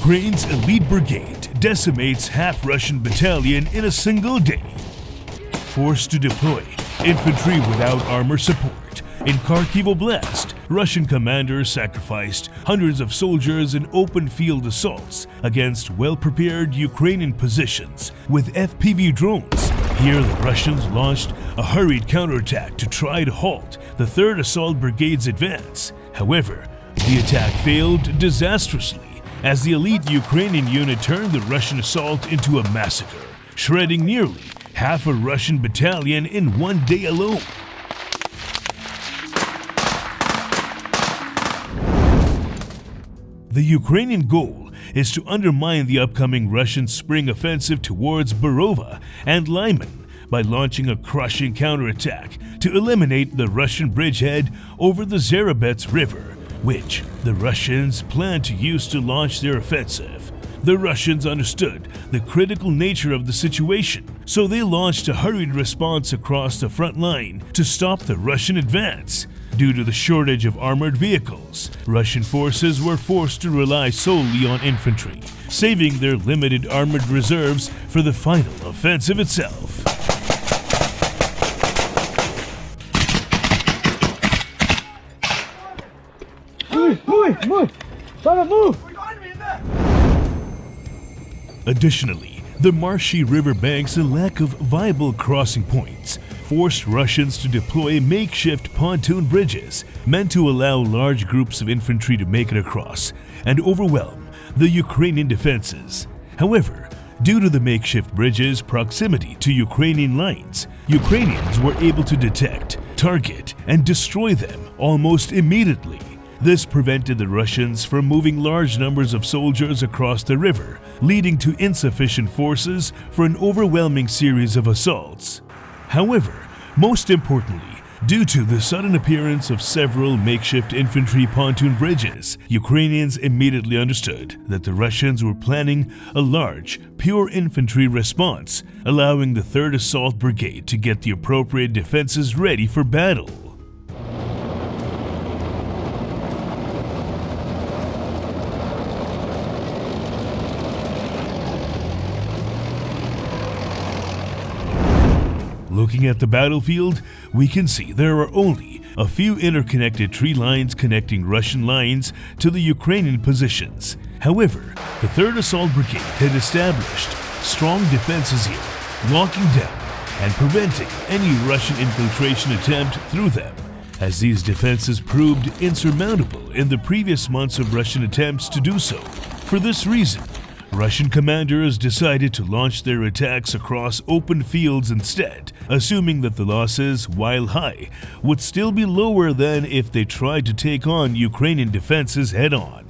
Ukraine's elite brigade decimates half Russian battalion in a single day. Forced to deploy infantry without armor support. In Kharkiv Oblast, Russian commanders sacrificed hundreds of soldiers in open field assaults against well-prepared Ukrainian positions with FPV drones. Here the Russians launched a hurried counterattack to try to halt the Third Assault Brigade's advance. However, the attack failed disastrously as the elite Ukrainian unit turned the Russian assault into a massacre, shredding nearly half a Russian battalion in one day alone. The Ukrainian goal is to undermine the upcoming Russian spring offensive towards Borova and Lyman by launching a crushing counterattack to eliminate the Russian bridgehead over the Zarabets River, which the Russians plan to use to launch their offensive. The Russians understood the critical nature of the situation, so they launched a hurried response across the front line to stop the Russian advance. Due to the shortage of armored vehicles, Russian forces were forced to rely solely on infantry, saving their limited armored reserves for the final offensive itself. Move! Additionally, the marshy river banks and lack of viable crossing points forced Russians to deploy makeshift pontoon bridges meant to allow large groups of infantry to make it across and overwhelm the Ukrainian defenses. However, due to the makeshift bridges' proximity to Ukrainian lines, Ukrainians were able to detect, target, and destroy them almost immediately. This prevented the Russians from moving large numbers of soldiers across the river, leading to insufficient forces for an overwhelming series of assaults. However, most importantly, due to the sudden appearance of several makeshift infantry pontoon bridges, Ukrainians immediately understood that the Russians were planning a large, pure infantry response, allowing the Third Assault Brigade to get the appropriate defenses ready for battle. Looking at the battlefield, we can see there are only a few interconnected tree lines connecting Russian lines to the Ukrainian positions. However, the Third Assault Brigade had established strong defenses here, locking down and preventing any Russian infiltration attempt through them, as these defenses proved insurmountable in the previous months of Russian attempts to do so. For this reason, Russian commanders decided to launch their attacks across open fields instead, assuming that the losses, while high, would still be lower than if they tried to take on Ukrainian defenses head-on.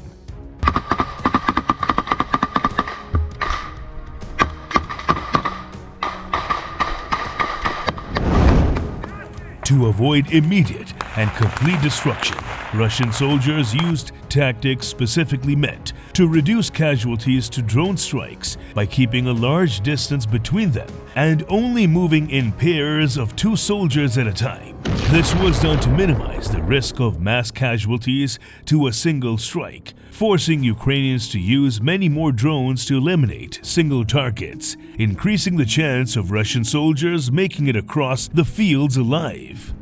To avoid immediate and complete destruction, Russian soldiers used tactics specifically meant to reduce casualties to drone strikes by keeping a large distance between them and only moving in pairs of 2 soldiers at a time. This was done to minimize the risk of mass casualties to a single strike, forcing Ukrainians to use many more drones to eliminate single targets, increasing the chance of Russian soldiers making it across the fields alive.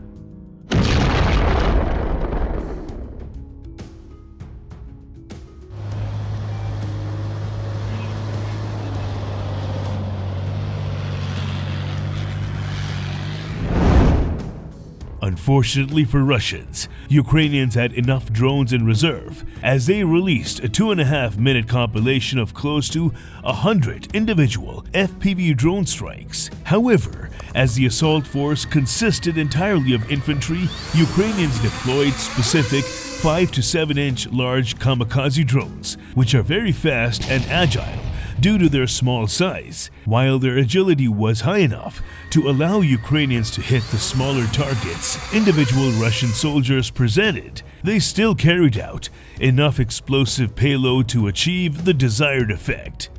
Unfortunately for Russians, Ukrainians had enough drones in reserve as they released a 2.5-minute compilation of close to 100 individual FPV drone strikes. However, as the assault force consisted entirely of infantry, Ukrainians deployed specific 5 to 7-inch large kamikaze drones, which are very fast and agile due to their small size. While their agility was high enough to allow Ukrainians to hit the smaller targets individual Russian soldiers presented, they still carried out enough explosive payload to achieve the desired effect.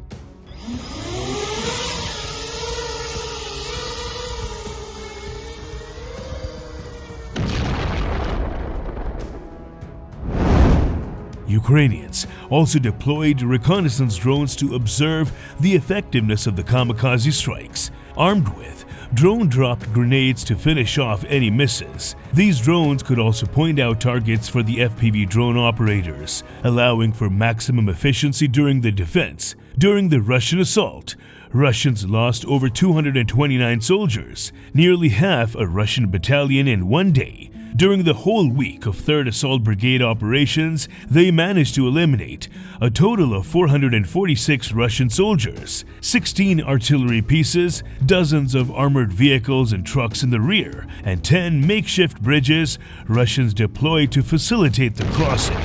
Ukrainians also deployed reconnaissance drones to observe the effectiveness of the kamikaze strikes, armed with drone-dropped grenades to finish off any misses. These drones could also point out targets for the FPV drone operators, allowing for maximum efficiency during the defense. During the Russian assault, Russians lost over 229 soldiers, nearly half a Russian battalion in one day. During the whole week of Third Assault Brigade operations, they managed to eliminate a total of 446 Russian soldiers, 16 artillery pieces, dozens of armored vehicles and trucks in the rear, and 10 makeshift bridges Russians deployed to facilitate the crossing.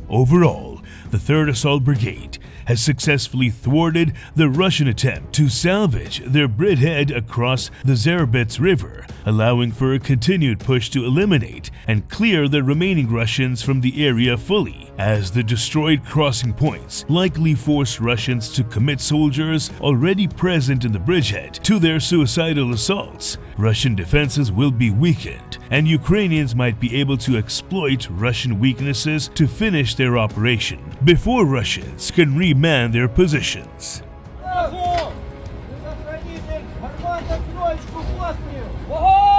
Overall, the Third Assault Brigade has successfully thwarted the Russian attempt to salvage their bridgehead across the Zerbets River, allowing for a continued push to eliminate and clear the remaining Russians from the area fully, as the destroyed crossing points likely forced Russians to commit soldiers already present in the bridgehead to their suicidal assaults. Russian defenses will be weakened, and Ukrainians might be able to exploit Russian weaknesses to finish their operation before Russians can reman their positions. Ого!